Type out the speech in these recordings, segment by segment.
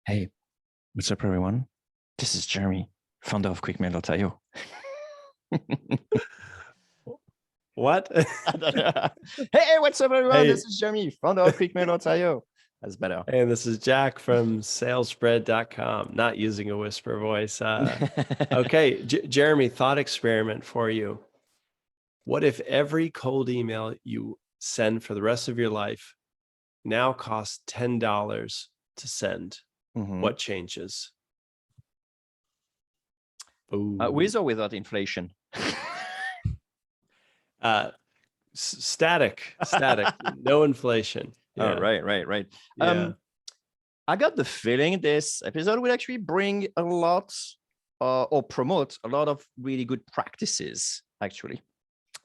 Hey, what's up, everyone? This is Jeremy, founder of QuickMail.io. What? Hey, what's up, everyone? Hey. This is Jeremy, founder of QuickMail.io. That's better. And this is Jack from salesspread.com, not using a whisper voice. Okay, Jeremy, thought experiment for you. What if every cold email you send for the rest of your life now costs $10 to send? What changes? With or without inflation? Static, no inflation. Yeah. Oh, right. Yeah. I got the feeling this episode will actually bring a lot or promote a lot of really good practices, actually.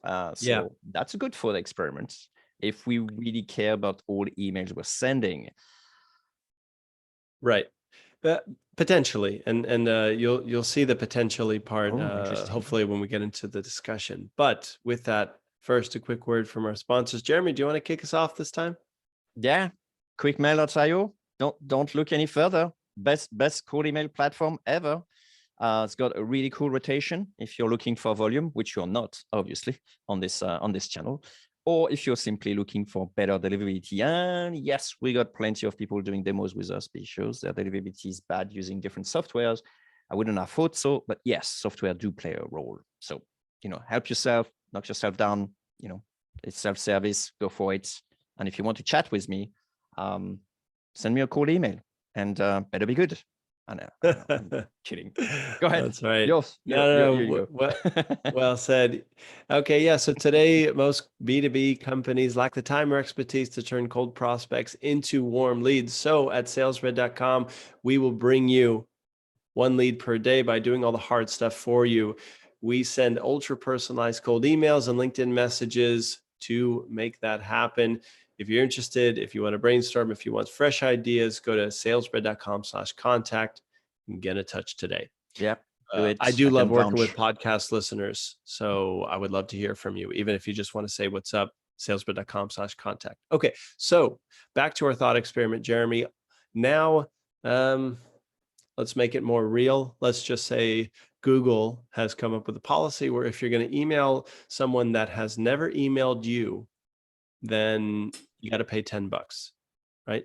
So that's good for the experiment. If we really care about all emails we're sending. Right. Potentially, and you'll see the potentially part hopefully when we get into the discussion. But with that, first a quick word from our sponsors. Jeremy, do you want to kick us off this time? Yeah, QuickMail.io. Don't look any further. Best cold email platform ever. It's got a really cool rotation if you're looking for volume, which you're not, obviously, on this channel, or if you're simply looking for better deliverability. And yes, we got plenty of people doing demos with us because their deliverability is bad using different softwares. I wouldn't have thought so, but yes, software do play a role. So, help yourself, knock yourself down. It's self-service, go for it. And if you want to chat with me, send me a cold email and better be good. I know, I'm kidding. Go ahead. That's right. No. Well said. Okay, yeah. So today, most B2B companies lack the time or expertise to turn cold prospects into warm leads. So at salesspread.com, we will bring you one lead per day by doing all the hard stuff for you. We send ultra personalized cold emails and LinkedIn messages to make that happen. If you're interested, if you want to brainstorm, if you want fresh ideas, go to salesspread.com/contact and get in touch today. Yeah, do it. I do love working with podcast listeners, so I would love to hear from you, even if you just want to say what's up, salesspread.com/contact. Okay, so back to our thought experiment, Jeremy. Now, let's make it more real. Let's just say Google has come up with a policy where if you're going to email someone that has never emailed you, then you got to pay $10, right?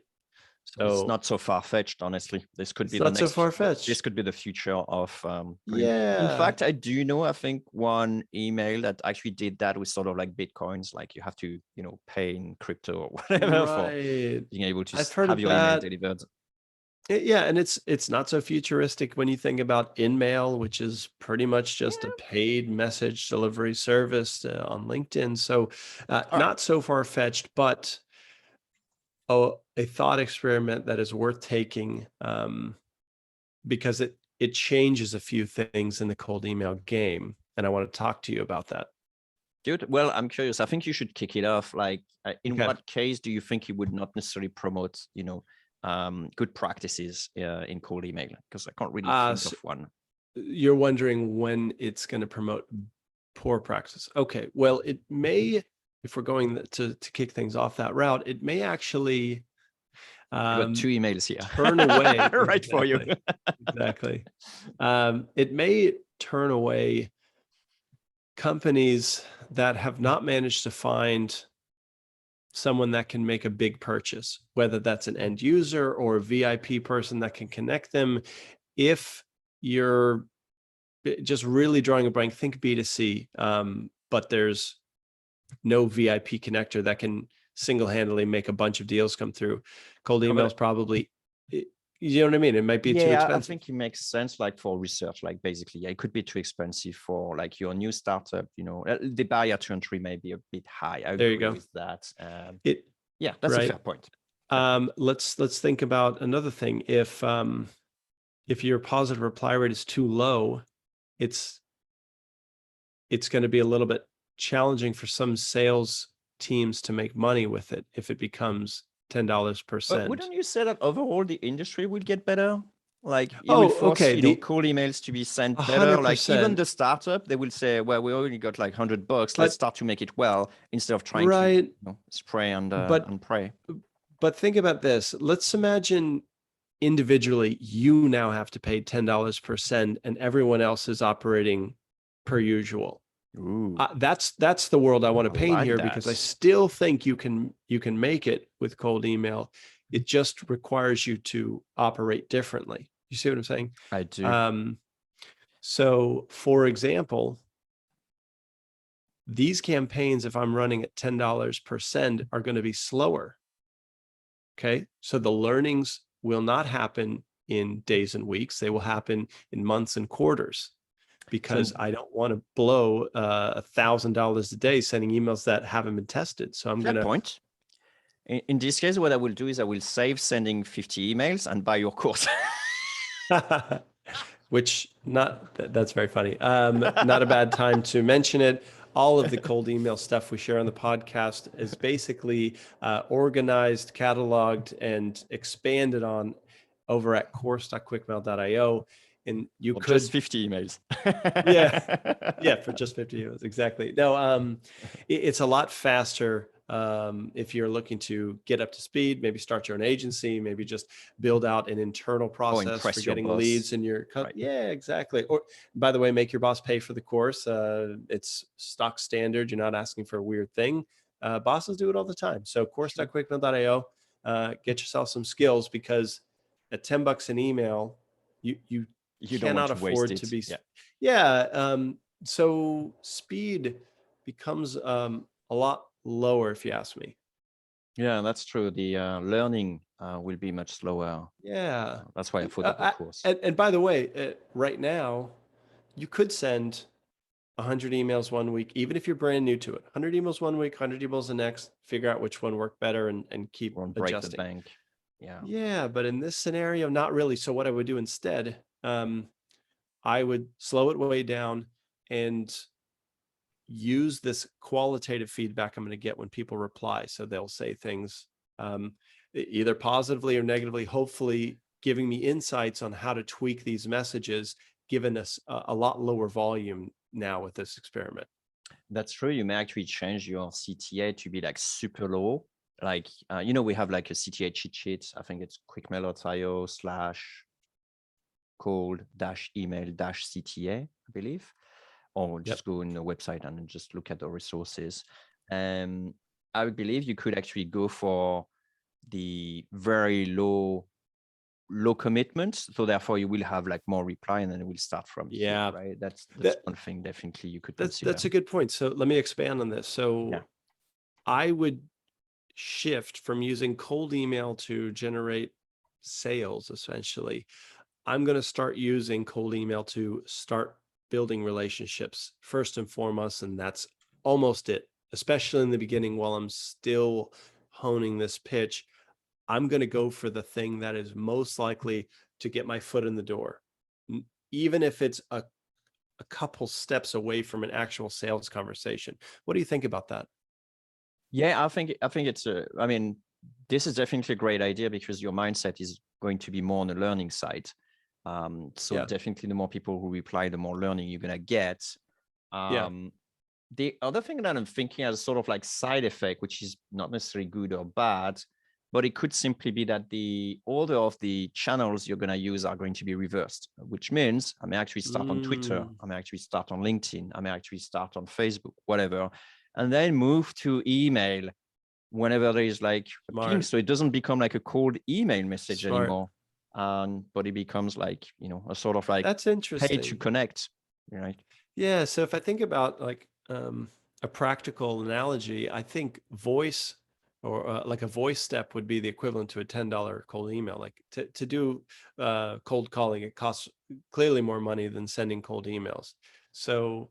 So it's not so far-fetched, honestly. This could be the next. So far-fetched. This could be the future of. Yeah. In fact, I do know. I think one email that actually did that with sort of like Bitcoins, like you have to, pay in crypto or whatever for being able to have your email delivered. Yeah, and it's not so futuristic when you think about InMail, which is pretty much just a paid message delivery service on LinkedIn. So not so far-fetched, but a thought experiment that is worth taking because it changes a few things in the cold email game. And I want to talk to you about that. Good. Well, I'm curious. I think you should kick it off. Like, in what case do you think you would not necessarily promote, good practices in cold email? Because I can't really think of one. You're wondering when it's going to promote poor practice. Okay. Well, it may, if we're going to kick things off that route, it may actually got two emails here. Turn away. Right for you. Exactly. It may turn away companies that have not managed to find someone that can make a big purchase, whether that's an end user or a VIP person that can connect them. If you're just really drawing a blank, think B2C, but there's no VIP connector that can single-handedly make a bunch of deals come through. Cold emails probably, you know what I mean? It might be too expensive. I think it makes sense, like for research, like basically, it could be too expensive for like your new startup, the barrier to entry may be a bit high. I agree with that. That's a fair point. Let's think about another thing. If your positive reply rate is too low, it's going to be a little bit challenging for some sales teams to make money with it if it becomes $10 per send. But wouldn't you say that overall the industry will get better? Like, it will force, cold emails to be sent better. 100%. Like even the startup, they will say, well, we only got like $100. Let's start to make it well instead of trying to spray and pray. But think about this. Let's imagine individually, you now have to pay $10 per send, and everyone else is operating per usual. Ooh, That's the world I want to I paint like here, that. because I still think you can make it with cold email. It just requires you to operate differently. You see what I'm saying? I do. So for example, these campaigns, if I'm running at $10 per send, are going to be slower. Okay. So the learnings will not happen in days and weeks. They will happen in months and quarters, because I don't want to blow $1,000 a day sending emails that haven't been tested. So I'm Fair going point. In this case, what I will do is I will save sending 50 emails and buy your course. to, which that's very funny. Not a bad time to mention it. All of the cold email stuff we share on the podcast is basically organized, cataloged, and expanded on over at course.quickmail.io. And you could just 50 emails. yeah, for just 50 euros. Exactly. No, it's a lot faster if you're looking to get up to speed, maybe start your own agency, maybe just build out an internal process for impress your getting boss. leads in your Right. Yeah, exactly. Or by the way, make your boss pay for the course. It's stock standard. You're not asking for a weird thing. Bosses do it all the time. So course.quickmail.io, get yourself some skills, because at $10 an email, you don't want cannot to afford waste to it. be yeah. So speed becomes a lot lower, if you ask me. Yeah, that's true. The learning will be much slower. Yeah. That's why I thought of the course. And by the way, right now, you could send 100 emails one week, even if you're brand new to it. 100 emails one week, 100 emails the next, figure out which one worked better, and keep Won't break the adjusting. bank. Yeah. Yeah, but in this scenario, not really. So what I would do instead, I would slow it way down and use this qualitative feedback I'm going to get when people reply. So they'll say things either positively or negatively, hopefully giving me insights on how to tweak these messages, given us a lot lower volume now with this experiment. That's true. You may actually change your CTA to be like super low. Like, we have like a CTA cheat sheet. I think it's quickmail.io /cold-email-CTA, I believe. Or just go on the website and just look at the resources. I believe you could actually go for the very low commitment, so therefore you will have like more reply, and then it will start from here, right? That's one thing definitely you could consider. That's a good point. So let me expand on this. So I would shift from using cold email to generate sales. Essentially, I'm going to start using cold email to start building relationships first and foremost, and that's almost it. Especially in the beginning, while I'm still honing this pitch, I'm going to go for the thing that is most likely to get my foot in the door, even if it's a couple steps away from an actual sales conversation. What do you think about that? Yeah, I think it's I mean, this is definitely a great idea, because your mindset is going to be more on the learning side. So definitely the more people who reply, the more learning you're going to get. The other thing that I'm thinking as sort of like side effect, which is not necessarily good or bad, but it could simply be that the order of the channels you're going to use are going to be reversed, which means I may actually start on Twitter, I may actually start on LinkedIn, I may actually start on Facebook, whatever, and then move to email whenever there is like a ping. So it doesn't become like a cold email message anymore, but it becomes like, a sort of like that's interesting, pay to connect, right? Yeah. So if I think about like a practical analogy, I think voice or like a voice step would be the equivalent to a $10 cold email. Like to do cold calling, it costs clearly more money than sending cold emails. So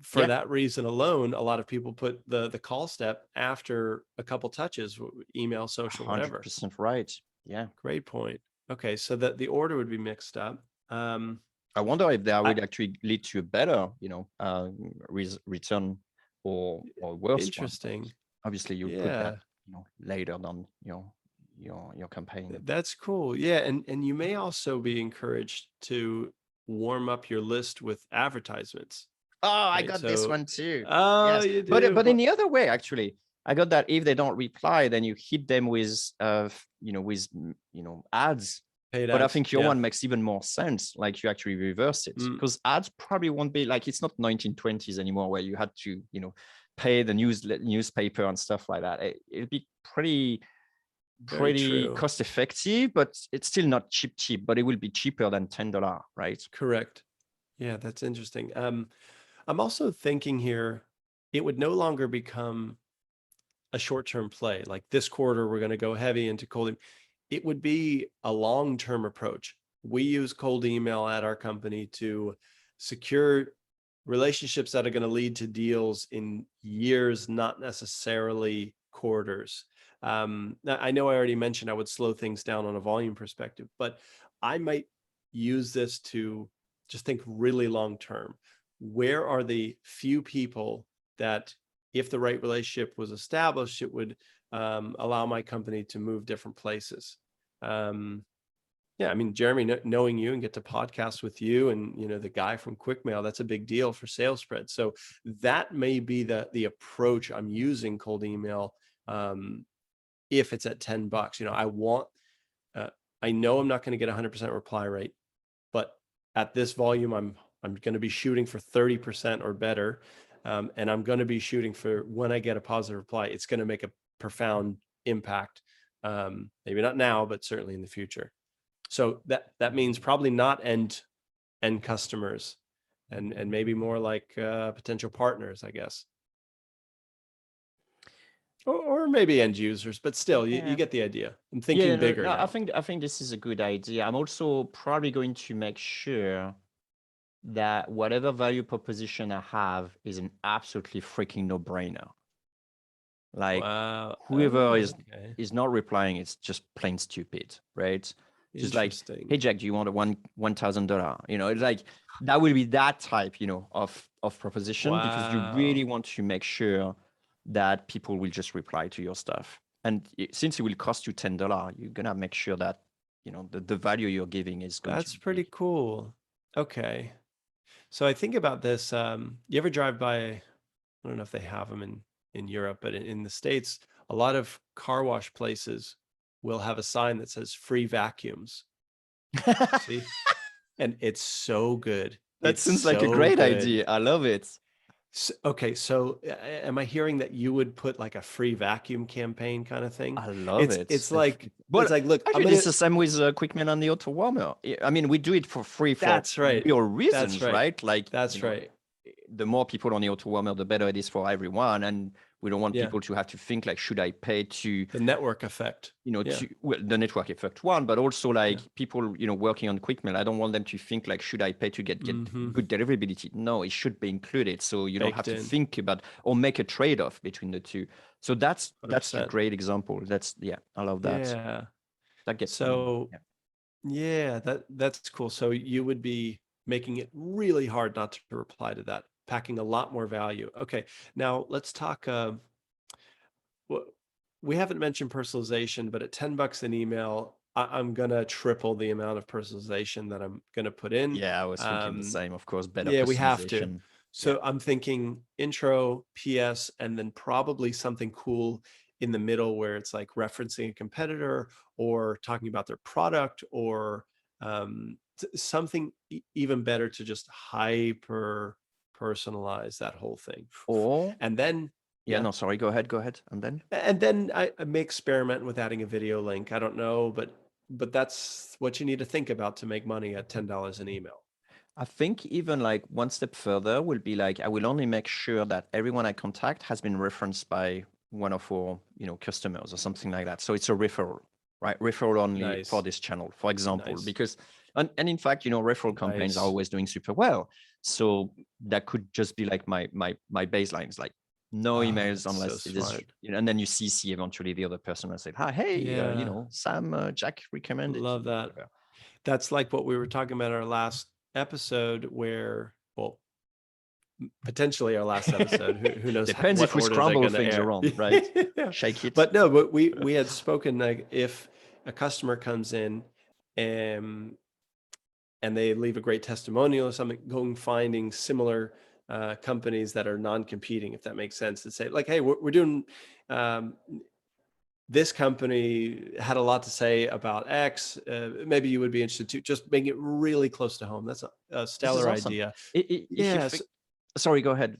for that reason alone, a lot of people put the call step after a couple touches, email, social, whatever. 100% right. Yeah. Great point. Okay. So that the order would be mixed up. I wonder if that would actually lead to a better, return or worse. Interesting. Obviously, you put that later on your campaign. That's cool. Yeah, and you may also be encouraged to warm up your list with advertisements. Oh, I got this one too. Oh, yes. you do. But in the other way, actually, I got that if they don't reply, then you hit them with, ads. Paid But I ads. think your Yeah. one makes even more sense. Like you actually reverse it, because ads probably won't be like, it's not 1920s anymore where you had to, pay the newspaper and stuff like that. It'll be pretty Very true. cost effective, but it's still not cheap, but it will be cheaper than $10, right? Correct. Yeah, that's interesting. I'm also thinking here, it would no longer become a short-term play. Like this quarter, we're going to go heavy into cold email. It would be a long-term approach. We use cold email at our company to secure relationships that are going to lead to deals in years, not necessarily quarters. I know I already mentioned I would slow things down on a volume perspective, but I might use this to just think really long term. Where are the few people that, if the right relationship was established, it would allow my company to move different places? Yeah, I mean, Jeremy, knowing you and get to podcast with you and, the guy from QuickMail, that's a big deal for sales spread. So that may be the approach I'm using cold email. If it's at $10, I know I'm not going to get 100% reply rate, but at this volume, I'm going to be shooting for 30% or better. And I'm going to be shooting for, when I get a positive reply, it's going to make a profound impact. Maybe not now, but certainly in the future. So that means probably not end customers, and maybe more like potential partners, I guess, or maybe end users. But still, you get the idea. I'm thinking bigger now. I think this is a good idea. I'm also probably going to make sure that whatever value proposition I have is an absolutely freaking no-brainer. Like, wow. whoever is not replying, it's just plain stupid, right? Just like, hey Jack, do you want a $1,000? It's like, that will be that type, of proposition. Wow. Because you really want to make sure that people will just reply to your stuff. And since it will cost you $10, you're gonna make sure that the value you're giving is going. That's pretty cool. Okay, so I think about this. You ever drive by? I don't know if they have them in Europe, but in the States, a lot of car wash places will have a sign that says free vacuums. See? And it's so good. That sounds like a great idea. I love it. So, okay, so am I hearing that you would put like a free vacuum campaign kind of thing? I love it. It's like, look, actually, it's the same with QuickMail and the auto warmer. I mean, we do it for free for real reasons, right? Like, that's right. The more people on the auto warmer, the better it is for everyone. And we don't want people to have to think like, should I pay to the network effect? The network effect one, but also like people, working on QuickMail. I don't want them to think like, should I pay to get good deliverability? No, it should be included. So you don't have to think about or make a trade-off between the two. So that's a great example. I love that. Yeah. That gets that's cool. So you would be making it really hard not to reply to that, packing a lot more value. Okay, now let's talk. We haven't mentioned personalization, but at $10 an email, I'm gonna triple the amount of personalization that I'm gonna put in. Yeah, I was thinking the same. Of course, better. Yeah, we have to. So I'm thinking intro, PS, and then probably something cool in the middle where it's like referencing a competitor or talking about their product, or something even better to just hyper personalize that whole thing. And then sorry, go ahead. And then I may experiment with adding a video link. I don't know, but that's what you need to think about to make money at $10 an email. I think even like one step further will be like, I will only make sure that everyone I contact has been referenced by one of our, customers or something like that. So it's a referral, right? Referral only for this channel, for example, because, and in fact, referral campaigns are always doing super well. So that could just be like my baselines, like no emails unless it is, and then you CC eventually the other person and say, hi, hey, Sam, Jack recommended. Love that. That's like what we were talking about in our last episode, where, well, potentially our last episode, who knows? Depends if we scramble things around, right? Shake it. But no, but we had spoken, like, if a customer comes in and they leave a great testimonial or something, finding similar companies that are non-competing, if that makes sense, to say like, hey, we're doing this company had a lot to say about X. Maybe you would be interested too. Just making it really close to home. That's a This is stellar awesome. idea. If you think, sorry, go ahead.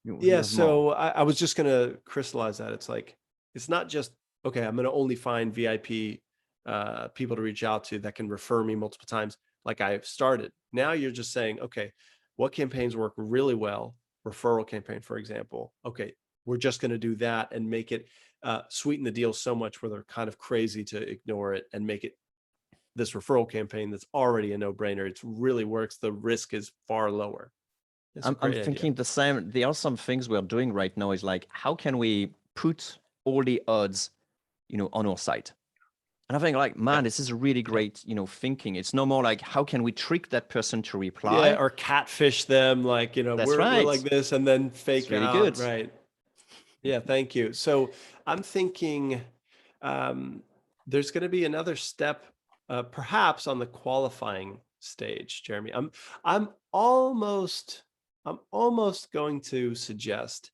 You Yeah. have more. So I was just going to crystallize that. It's like, it's not just, okay, I'm going to only find VIP people to reach out to that can refer me multiple times like I've started. Now you're just saying, okay, what campaigns work really well? Referral campaign, for example. Okay, we're just going to do that and make it sweeten the deal so much where they're kind of crazy to ignore it and make it this referral campaign that's already a no-brainer. It really works. The risk is far lower. I'm thinking the same. There are some things we're doing right now is like, how can we put all the odds, on our site? And I think like, man, this is a really great, thinking. It's no more like, how can we trick that person to reply? Yeah, or catfish them, like, That's we're right. like this, and then fake It's really out. good. Right. Yeah, thank you. So I'm thinking there's going to be another step, perhaps on the qualifying stage, Jeremy. I'm almost going to suggest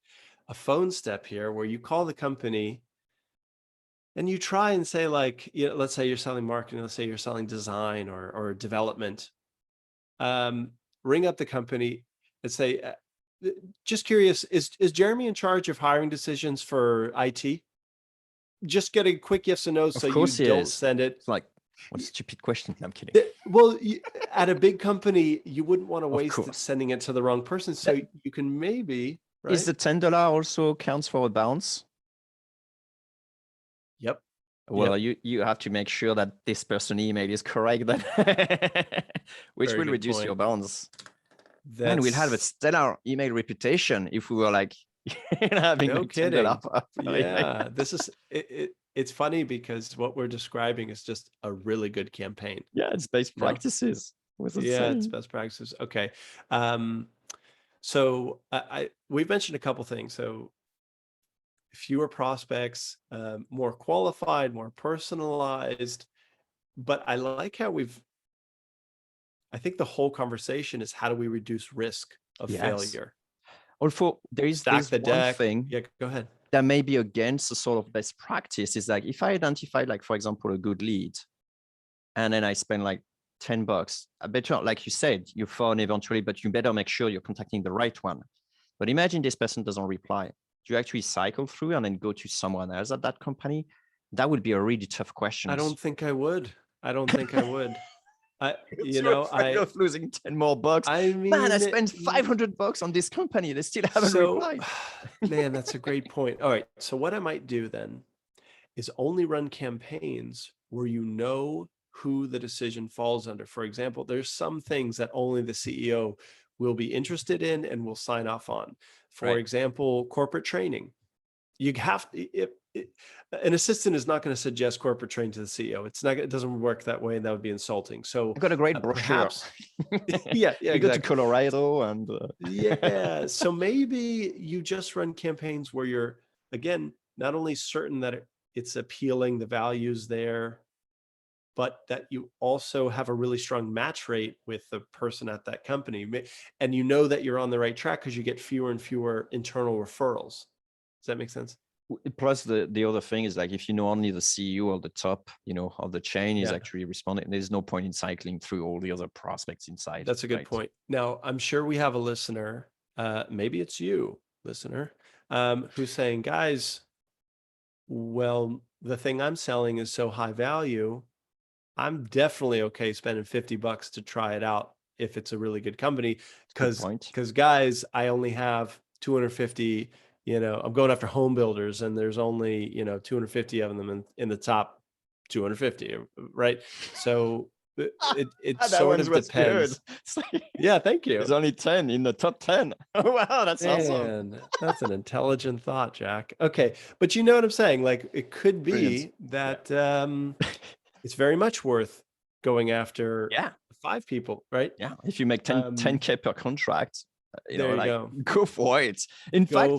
a phone step here where you call the company and you try and say like, let's say you're selling marketing, let's say you're selling design or development. Ring up the company and say, just curious, is Jeremy in charge of hiring decisions for IT? Just get a quick yes or no so you don't send it. It's like, what a stupid question. I'm kidding. Well, at a big company, you wouldn't want to waste it sending it to the wrong person. So you can maybe, right? Is the $10 also counts for a bounce? Yep. Well, you have to make sure that this person email is correct, which will reduce your bounce. And we'll have a stellar email reputation if we were like having no like kidding. Yeah, this is it's funny because what we're describing is just a really good campaign. Yeah, it's best practices. It's best practices. Okay. So we've mentioned a couple things. So fewer prospects, more qualified, more personalized. But I like how I think the whole conversation is how do we reduce risk of failure? Also, there is this one thing. Yeah, go ahead. That may be against the sort of best practice is like, if I identify like, for example, a good lead, and then I spend like $10, I better, like you said, you phone eventually, but you better make sure you're contacting the right one. But imagine this person doesn't reply. Do you actually cycle through and then go to someone else at that company? That would be a really tough question. I don't think I would. Afraid of losing 10 more bucks. I mean, man, I spent $500 on this company. They still haven't replied. Man, that's a great point. All right. So what I might do then is only run campaigns where who the decision falls under. For example, there's some things that only the CEO will be interested in and will sign off on. For example, corporate training. You have an assistant is not going to suggest corporate training to the CEO. It doesn't work that way, and that would be insulting. So I got a great brochure. Yeah, you go to Colorado and yeah. So maybe you just run campaigns where you're, again, not only certain that it's appealing, the value's there, but that you also have a really strong match rate with the person at that company. And that you're on the right track because you get fewer and fewer internal referrals. Does that make sense? Plus, the other thing is like, if only the CEO or the top, of the chain is actually responding, there's no point in cycling through all the other prospects inside. That's a good point. Now, I'm sure we have a listener, maybe it's you, listener, who's saying, guys, well, the thing I'm selling is so high value, I'm definitely okay spending $50 to try it out if it's a really good company. Because guys, I only have 250. I'm going after home builders, and there's only 250 of them in the top 250, right? So it sort of depends. Yeah, thank you. There's only 10 in the top 10. Wow, that's awesome. That's an intelligent thought, Jack. Okay, but you know what I'm saying? Like, it could be that it's very much worth going after 5 people, right? Yeah, if you make 10K per contract, go for it. In fact,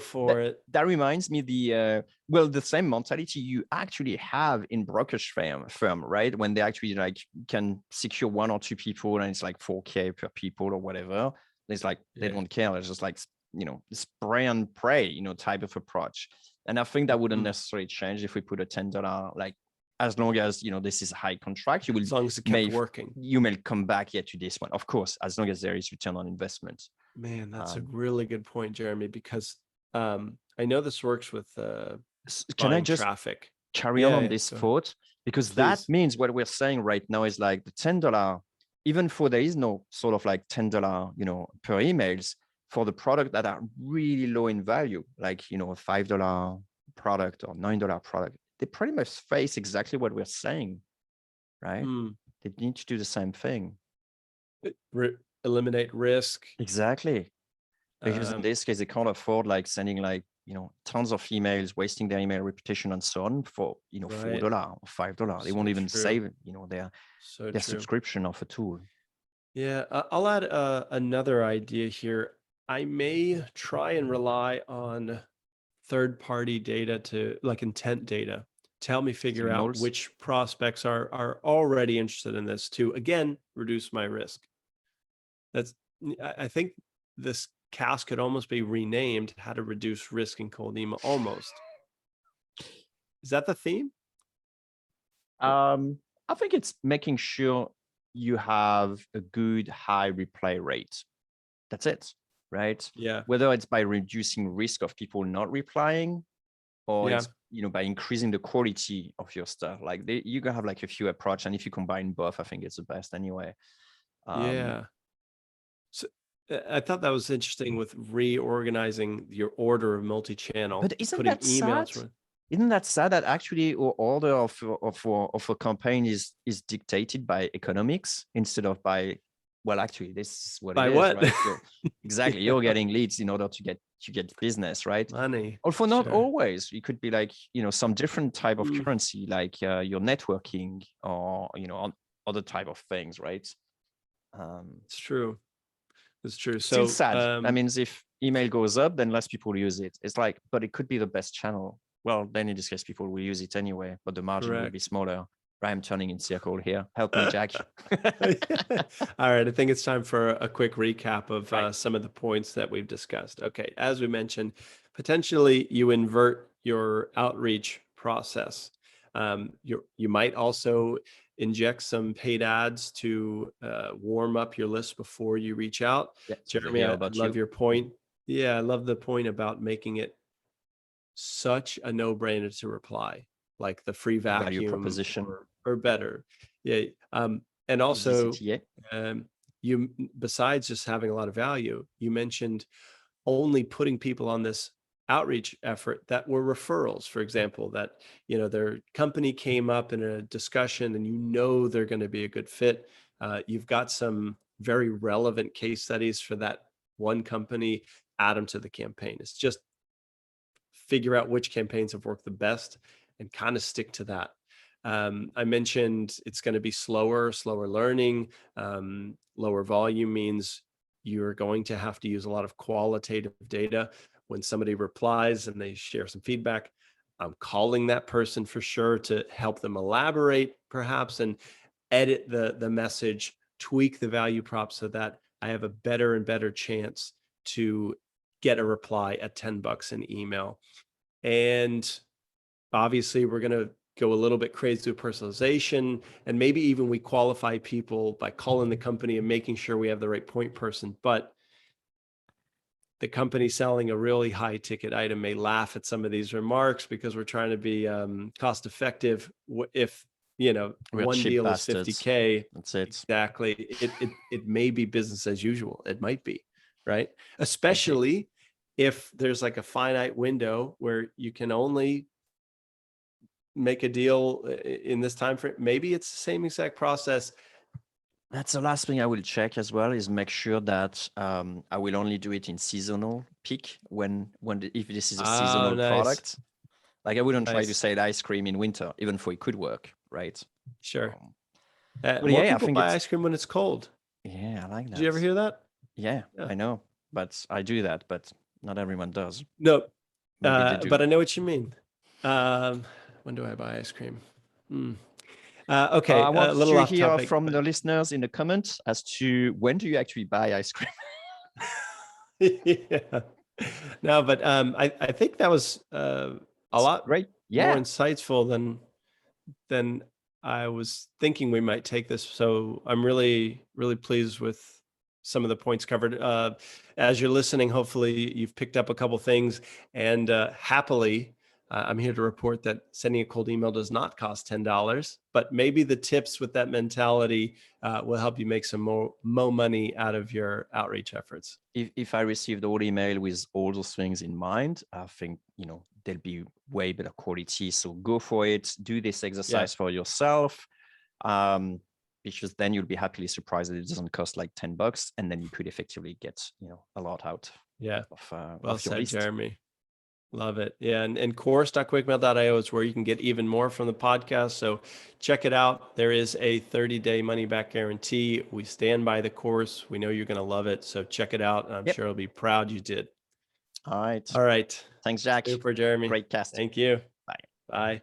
that reminds me the same mentality you actually have in brokerage firm, right? When they actually can secure 1 or 2 people and it's like 4K per people or whatever. It's like they don't care. It's just like spray and pray, type of approach. And I think that wouldn't Mhm. necessarily change if we put a $10, like, as long as, this is a high contract, As long as it kept working. you may come back yet to this one, of course, as long as there is return on investment. Man, that's a really good point, Jeremy, because I know this works with Can I buying just traffic. carry Yeah, on yeah, this go ahead. thought? Because that Please. means what we're saying right now is like the $10, even for there is no sort of like $10, per emails, for the product that are really low in value, like, a $5 product or $9 product, they pretty much face exactly what we're saying, right? Hmm. They need to do the same thing. Eliminate risk. Exactly. Because in Um, this case, they can't afford like sending like, tons of emails, wasting their email reputation and so on for, right. $4 or $5. They won't So even true. save, So their true. subscription of a tool. Yeah, I'll add another idea here. I may try and rely on third-party data to like intent data to help me figure out Signals. which prospects are already interested in this to again reduce my risk. That's I think this cast could almost be renamed "How to Reduce Risk in Cold Email." Almost. Is that the theme? I think it's making sure you have a good high reply rate. That's it, right? Yeah. Whether it's by reducing risk of people not replying, or Yeah. it's by increasing the quality of your stuff. Like you can have like a few approach, and if you combine both, I think it's the best anyway. Yeah. So I thought that was interesting with reorganizing your order of multi-channel, But isn't putting that sad? emails. Isn't that sad that actually our order of a campaign is dictated by economics instead of by, well, actually, this is what it By is, what? right? Exactly, Yeah. you're getting leads in order to get business, right? Money. Although not Sure. always. It could be like, some different type of Mm, currency, like your networking or, on other type of things, right? it's true. It's true. Still So, sad. That means if email goes up, then less people use it. It's like, but it could be the best channel. Well, then in this case, people will use it anyway, but the margin will be correct. smaller. I'm turning in circle here. Help me, Jack. All right, I think it's time for a quick recap of Right. some of the points that we've discussed. Okay, as we mentioned, potentially you invert your outreach process. You might also inject some paid ads to warm up your list before you reach out. Yeah. So they Jeremy, hear I about love you. your point. Yeah, I love the point about making it such a no-brainer to reply, like the free Value vacuum proposition. or better. Yeah. And also, Easy. um, you besides just having a lot of value, you mentioned only putting people on this outreach effort that were referrals, for example, that their company came up in a discussion and they're going to be a good fit. You've got some very relevant case studies for that one company, add them to the campaign. It's just figure out which campaigns have worked the best and kind of stick to that. I mentioned it's going to be slower learning. Lower volume means you're going to have to use a lot of qualitative data. When somebody replies and they share some feedback, I'm calling that person for sure to help them elaborate perhaps and edit the message, tweak the value prop so that I have a better and better chance to get a reply at $10 an email. And obviously we're going to go a little bit crazy with personalization, and maybe even we qualify people by calling the company and making sure we have the right point person. But the company selling a really high ticket item may laugh at some of these remarks because we're trying to be cost effective. If We're one cheap deal is bastards. 50K, That's it. exactly, it may be business as usual. It might be, right? Okay. Especially if there's like a finite window where you can only make a deal in this time frame. Maybe it's the same exact process. That's the last thing I will check as well, is make sure that I will only do it in seasonal peak if this is a seasonal Nice. product. Like I wouldn't try to Nice. sell ice cream in winter, even though it could work, right? Sure. But More yeah, I people think buy it's ice cream when it's cold. I like Did you ever that. hear that? Yeah, Yeah. I know, but I do that, but not everyone does. No, Maybe they do. but I know what you mean. When do I buy ice cream? Okay, I a want little to off hear topic. from the listeners in the comments as to when do you actually buy ice cream? Yeah. No, but I think that was a lot Great. more Yeah. insightful than I was thinking we might take this. So I'm really, really pleased with some of the points covered. As you're listening, hopefully you've picked up a couple things, and happily, I'm here to report that sending a cold email does not cost $10, but maybe the tips with that mentality will help you make some more money out of your outreach efforts. If I received all email with all those things in mind, I think, they'll be way better quality. So go for it. Do this exercise for yourself. Because then you'll be happily surprised that it doesn't cost like $10, and then you could effectively get, a lot out Yeah. of Well your said, list. Jeremy. Love it. Yeah. And course.quickmail.io is where you can get even more from the podcast. So check it out. There is a 30-day money back guarantee. We stand by the course. We know you're going to love it. So check it out. I'm Yep. sure you'll be proud you did. All right. All right. Thanks, Jack. Super, Jeremy. Great cast. Thank you. Bye. Bye.